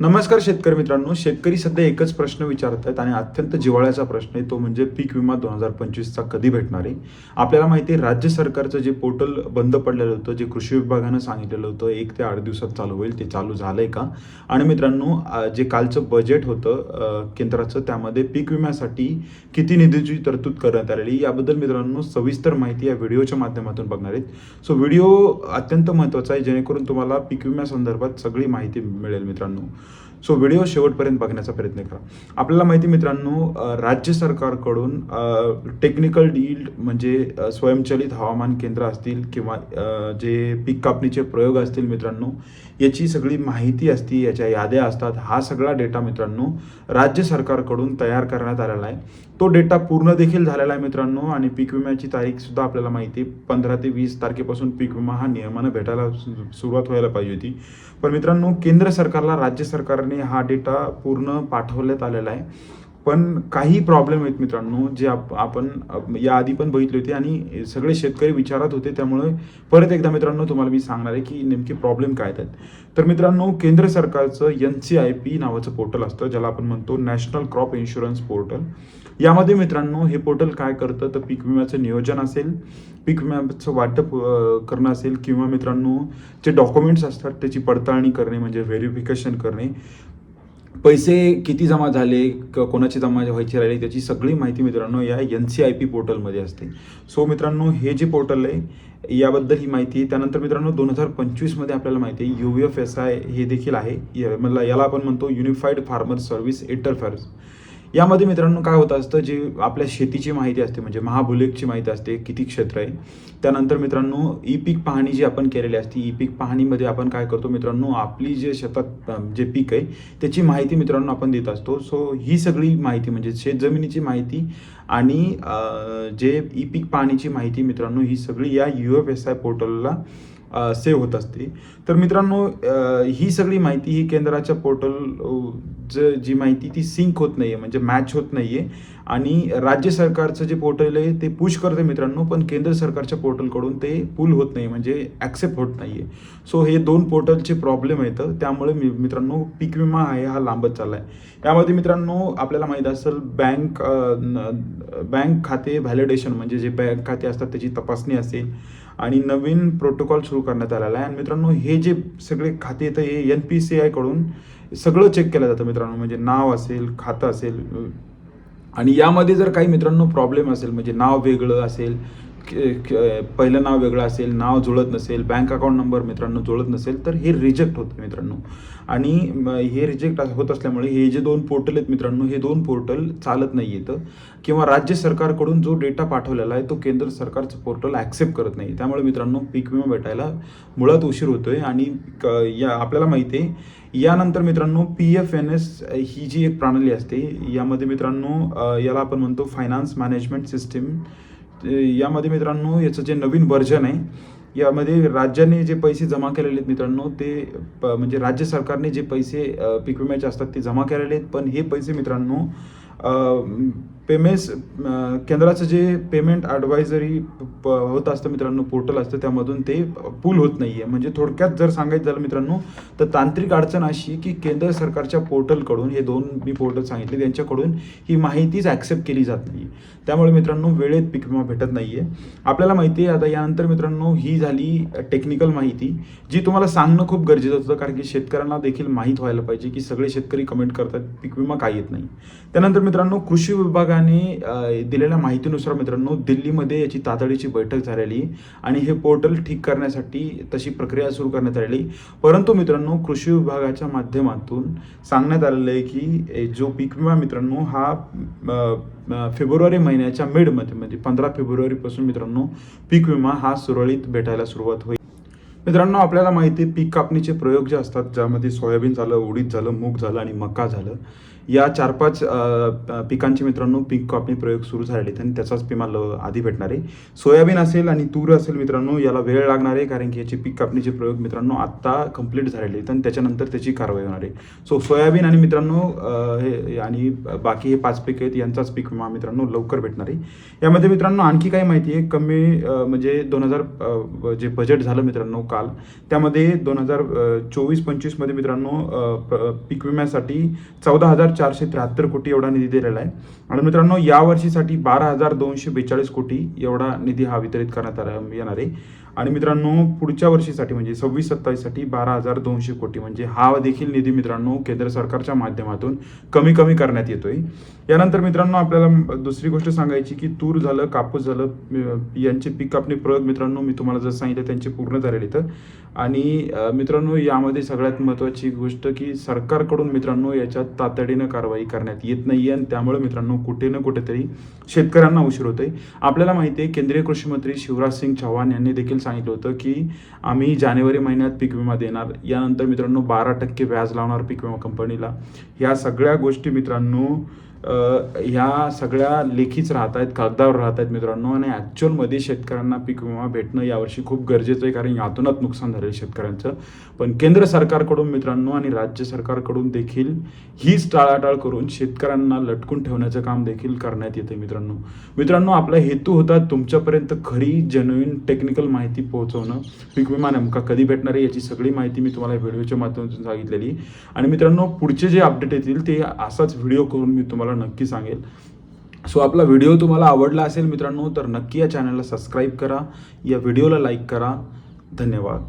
नमस्कार शेतकरी मित्रांनो. शेतकरी सध्या एकच प्रश्न विचारत आहेत आणि अत्यंत जिव्हाळ्याचा प्रश्न आहे, तो म्हणजे पीक विमा 2025चा कधी भेटणार आहे. आपल्याला माहिती आहे राज्य सरकारचं जे पोर्टल बंद पडलेलं होतं, जे कृषी विभागानं सांगितलेलं होतं 1 ते 8 दिवसात चालू होईल, ते चालू झालं आहे का? आणि मित्रांनो जे कालचं बजेट होतं केंद्राचं, त्यामध्ये पीक विम्यासाठी किती निधीची तरतूद करण्यात आलेली याबद्दल मित्रांनो सविस्तर माहिती या व्हिडिओच्या माध्यमातून बघणार आहेत. सो व्हिडिओ अत्यंत महत्त्वाचा आहे, जेणेकरून तुम्हाला पीक विम्यासंदर्भात सगळी माहिती मिळेल मित्रांनो. सो व्हिडिओ शेवटपर्यंत बघण्याचा प्रयत्न करा. आपल्याला माहिती मित्रांनो, राज्य सरकारकडून टेक्निकल डील म्हणजे स्वयंचलित हवामान केंद्र असतील किंवा जे पीक कापणीचे प्रयोग असतील मित्रांनो, याची सगळी माहिती असते, याच्या याद्या असतात. हा सगळा डेटा मित्रांनो राज्य सरकारकडून तयार करण्यात आलेला आहे. तो डेटा पूर्ण देखील झालेला आहे मित्रांनो. आणि पीक विम्याची तारीखसुद्धा आपल्याला माहिती आहे, 15 ते 20 तारखेपासून पीक विमा हा नियमानं भेटायला सुरुवात व्हायला पाहिजे होती. पण मित्रांनो केंद्र सरकारला राज्य सरकारने हा डेटा पूर्ण पाठवण्यात आलेला आहे. पण काही प्रॉब्लेम आहेत मित्रांनो, जे आपण याआधी पण बघितले होते आणि सगळे शेतकरी विचारत होते. त्यामुळे परत एकदा मित्रांनो तुम्हाला मी सांगणार आहे की नेमके प्रॉब्लेम काय आहेत. तर मित्रांनो, केंद्र सरकारचं NCIP नावाचं पोर्टल असतं, ज्याला आपण म्हणतो नॅशनल क्रॉप इन्शुरन्स पोर्टल. यामध्ये मित्रांनो हे पोर्टल काय करतं, तर पीक विम्याचं नियोजन असेल, पीक विम्याचं वाटप करणं असेल, किंवा मित्रांनो जे डॉक्युमेंट्स असतात त्याची पडताळणी करणे म्हणजे व्हेरिफिकेशन करणे, पैसे किती जमा झाले, कोणाची जमा व्हायची राहिली, त्याची सगळी माहिती मित्रांनो या NCIP पोर्टलमध्ये असते. सो मित्रांनो हे जे पोर्टल आहे याबद्दल ही माहिती. त्यानंतर मित्रांनो 2025मध्ये आपल्याला माहिती आहे UFSI हे देखील आहे. याला आपण म्हणतो युनिफाईड फार्मर सर्व्हिस इंटरफेअर्स. यामध्ये मित्रांनो काय होत असतं, जे आपल्या शेतीची माहिती असते म्हणजे महाभूलेखची माहिती असते, किती क्षेत्र आहे. त्यानंतर मित्रांनो ई पीक पाहणी जी आपण केलेली असते, ई पीक पाहणीमध्ये आपण काय करतो मित्रांनो, आपली जे शेतात जे पीक आहे त्याची माहिती मित्रांनो आपण देत असतो. सो ही सगळी माहिती म्हणजे शेतजमिनीची माहिती आणि जे ई पीक पाहणीची माहिती मित्रांनो, ही सगळी या UFSI पोर्टलला सेव्ह होत असते. तर मित्रांनो ही सगळी माहिती ही केंद्राच्या पोर्टल जी माहिती ती सिंक होत नाही आहे, म्हणजे मॅच होत नाही आहे. आणि राज्य सरकारचं जे पोर्टल आहे ते पुश करते मित्रांनो, पण केंद्र सरकारच्या पोर्टलकडून ते पुल होत नाही, म्हणजे ॲक्सेप्ट होत नाही आहे. सो हे दोन पोर्टलचे प्रॉब्लेम येतं. त्यामुळे मित्रांनो पीक विमा आहे हा लांबत चालला आहे. यामध्ये मित्रांनो आपल्याला माहीत असेल बँक खाते व्हॅलिडेशन म्हणजे जे बँक खाते असतात त्याची तपासणी असेल आणि नवीन प्रोटोकॉल सुरू करण्यात आलेला आहे. आणि मित्रांनो हे जे सगळे खाते येतं हे NPCI कडून सगळं चेक केलं जातं मित्रांनो, म्हणजे नाव असेल, खातं असेल. आणि यामध्ये जर काही मित्रांनो प्रॉब्लेम असेल, म्हणजे नाव वेगळं असेल, पहिलं नाव वेगळं असेल, नाव जुळत नसेल, बँक अकाउंट नंबर मित्रांनो जुळत नसेल, तर हे रिजेक्ट होतं मित्रांनो. आणि हे रिजेक्ट होत असल्यामुळे हे जे दोन पोर्टल आहेत मित्रांनो, हे दोन पोर्टल चालत नाही येतं, किंवा राज्य सरकारकडून जो डेटा पाठवलेला आहे तो केंद्र सरकारचं पोर्टल ॲक्सेप्ट करत नाही. त्यामुळे मित्रांनो पीक विमा भेटायला मुळात उशीर होतोय. आणि आपल्याला माहिती आहे यानंतर मित्रांनो PFNS ही जी एक प्रणाली असते, यामध्ये मित्रांनो याला आपण म्हणतो फायनान्स मॅनेजमेंट सिस्टीम. यामध्ये मित्रांनो याचं जे नवीन व्हर्जन आहे, यामध्ये राज्याने जे पैसे जमा केलेले आहेत मित्रांनो, ते म्हणजे राज्य सरकारने जे पैसे पीक विम्याचे असतात ते जमा केलेले आहेत. पण हे पैसे मित्रांनो केंद्राचं जे पेमेंट ॲडवायझरी होत असतं मित्रांनो, पोर्टल असतं, त्यामधून ते पूल होत नाही आहे. म्हणजे थोडक्यात जर सांगायचं झालं मित्रांनो, तर तांत्रिक अडचण अशी की केंद्र सरकारच्या पोर्टलकडून, हे दोन मी पोर्टल सांगितले त्यांच्याकडून ही माहितीच ॲक्सेप्ट केली जात नाही. त्यामुळे मित्रांनो वेळेत पीक विमा भेटत नाही आहे. आपल्याला माहिती आहे आता यानंतर मित्रांनो ही झाली टेक्निकल माहिती, जी तुम्हाला सांगणं खूप गरजेचं होतं, कारण की शेतकऱ्यांना देखील माहीत व्हायला पाहिजे की सगळे शेतकरी कमेंट करतात पीक विमा काय येत नाही. त्यानंतर मित्रांनो कृषी विभागाने दिलेल्या माहितीनुसार मित्रांनो दिल्लीमध्ये याची तातडीची बैठक झालेली आणि हे पोर्टल ठीक करण्यासाठी तशी प्रक्रिया सुरू करण्यात आलेली. परंतु मित्रांनो कृषी विभागाच्या माध्यमातून सांगण्यात आलेलं आहे की जो पीक विमा मित्रांनो हा फेब्रुवारी महिन्याच्या मिडमध्ये म्हणजे 15 फेब्रुवारीपासून मित्रांनो पीक विमा हा सुरळीत भेटायला सुरुवात होईल. मित्रांनो आपल्याला माहिती आहे पीक कापणीचे प्रयोग जे असतात, ज्यामध्ये सोयाबीन झालं, उडीद झालं, मूग झालं आणि मका झालं, या 4-5 पिकांचे मित्रांनो पीक कापणी प्रयोग सुरू झालेले आहेत आणि त्याचाच विमा आधी भेटणार आहे. सोयाबीन असेल आणि तूर असेल मित्रांनो, याला वेळ लागणार आहे, कारण की याचे पीक कापणीचे प्रयोग मित्रांनो आत्ता कंप्लीट झालेले आहेत आणि त्याच्यानंतर त्याची कारवाई होणार आहे. सो सोयाबीन आणि मित्रांनो हे आणि बाकी हे 5 पीक आहेत, यांचाच पीक विमा मित्रांनो लवकर भेटणार आहे. यामध्ये मित्रांनो आणखी काय माहिती आहे, कमी म्हणजे 2000 जे बजेट झालं मित्रांनो काल, त्यामध्ये 2024-25 मित्रांनो पीक विम्यासाठी 14,473 कोटी एवढा निधी दिलेला आहे. आणि मित्रांनो या वर्षीसाठी 12,242 कोटी एवढा निधी हा वितरित करण्यात येणार आहे. आणि मित्रांनो पुढच्या वर्षीसाठी म्हणजे 26-27साठी 12,200 कोटी म्हणजे हा देखील निधी मित्रांनो केंद्र सरकारच्या माध्यमातून कमी करण्यात येतोय. यानंतर मित्रांनो आपल्याला दुसरी गोष्ट सांगायची की तूर झालं, कापूस झालं यांचे पीक कापणी प्रयोग मित्रांनो मी तुम्हाला जसं सांगितलं त्यांचे पूर्ण झालेले तर. आणि मित्रांनो यामध्ये सगळ्यात महत्त्वाची गोष्ट की सरकारकडून मित्रांनो याच्यात तातडीनं कारवाई करण्यात येत नाही आहे आणि त्यामुळे मित्रांनो कुठे ना कुठेतरी शेतकऱ्यांना उशीर होतोय. आपल्याला माहिती आहे केंद्रीय कृषी मंत्री शिवराज सिंग चौहान यांनी देखील सांगितलं होतं की आम्ही जानेवारी महिन्यात पीक विमा देणार, यानंतर मित्रांनो 12% व्याज लावणार पीक विमा कंपनीला. ह्या सगळ्या गोष्टी मित्रांनो ह्या सगळ्या लेखीच राहत आहेत, कागदावर राहत आहेत मित्रांनो. आणि ॲक्च्युअलमध्ये शेतकऱ्यांना पीक विमा भेटणं यावर्षी खूप गरजेचं आहे, कारण यातूनच नुकसान झालं आहे शेतकऱ्यांचं. पण केंद्र सरकारकडून मित्रांनो आणि राज्य सरकारकडून देखील हीच टाळाटाळ करून शेतकऱ्यांना लटकून ठेवण्याचं काम देखील करण्यात येते मित्रांनो आपला हेतू होता तुमच्यापर्यंत खरी जेन्युइन टेक्निकल माहिती पोहोचवणं. पीक विमा नेमका कधी भेटणार आहे याची सगळी माहिती मी तुम्हाला व्हिडिओच्या माध्यमातून सांगितलेली. आणि मित्रांनो पुढचे जे अपडेट येतील ते असाच व्हिडिओ करून मी तुम्हाला नक्की सांगेल. सो आपला व्हिडिओ तुम्हाला आवडला असेल मित्रांनो तर नक्की या चॅनलला सबस्क्राईब करा, या व्हिडिओला लाईक करा. धन्यवाद.